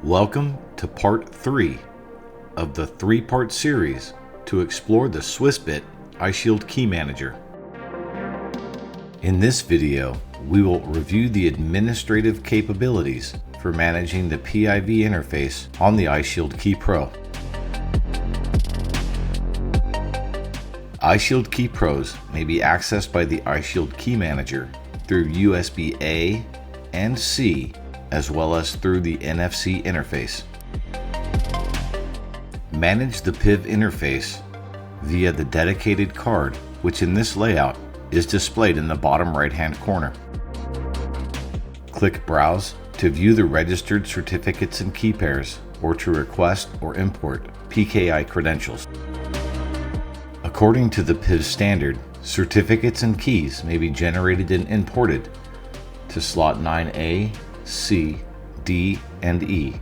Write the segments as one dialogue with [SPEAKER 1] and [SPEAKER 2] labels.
[SPEAKER 1] Welcome to part 3 of the 3-part series to explore the Swissbit iShield Key Manager. In this video, we will review the administrative capabilities for managing the PIV interface on the iShield Key Pro. iShield Key Pros may be accessed by the iShield Key Manager through USB A and C, as well as through the NFC interface. Manage the PIV interface via the dedicated card, which in this layout is displayed in the bottom right-hand corner. Click Browse to view the registered certificates and key pairs, or to request or import PKI credentials. According to the PIV standard, certificates and keys may be generated and imported to slot 9A, C, D, and E.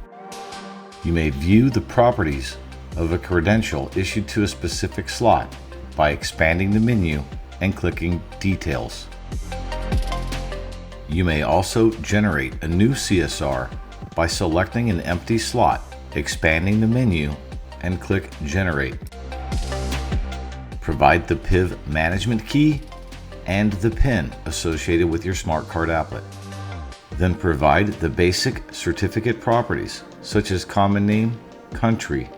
[SPEAKER 1] You may view the properties of a credential issued to a specific slot by expanding the menu and clicking Details. You may also generate a new CSR by selecting an empty slot, expanding the menu, and click Generate. Provide the PIV management key and the PIN associated with your smart card applet. Then provide the basic certificate properties such as common name, country,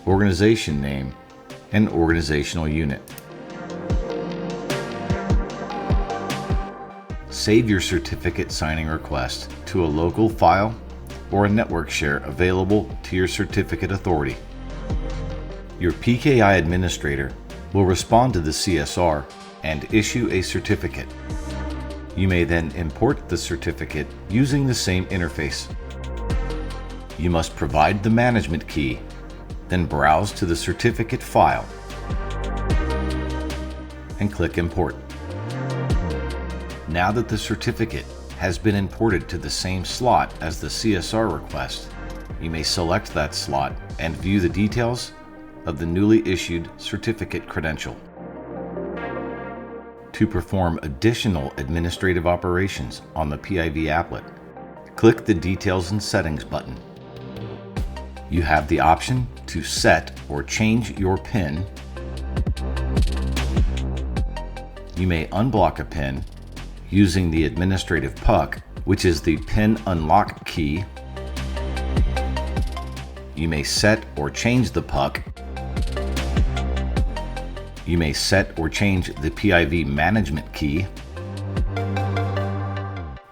[SPEAKER 1] organization name, and organizational unit. Save your certificate signing request to a local file or a network share available to your certificate authority. Your PKI administrator will respond to the CSR and issue a certificate. You may then import the certificate using the same interface. You must provide the management key, then browse to the certificate file and click Import. Now that the certificate has been imported to the same slot as the CSR request, you may select that slot and view the details of the newly issued certificate credential. To perform additional administrative operations on the PIV applet, click the Details and Settings button. You have the option to set or change your PIN. You may unblock a PIN using the administrative puck, which is the PIN unlock key. You may set or change the puck. You may set or change the PIV management key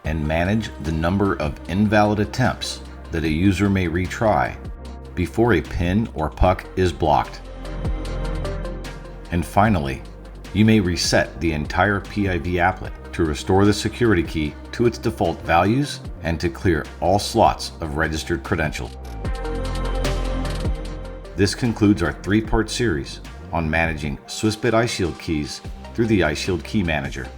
[SPEAKER 1] and manage the number of invalid attempts that a user may retry before a PIN or puck is blocked. And finally, you may reset the entire PIV applet to restore the security key to its default values and to clear all slots of registered credentials. This concludes our 3-part series on managing Swissbit iShield keys through the iShield Key Manager.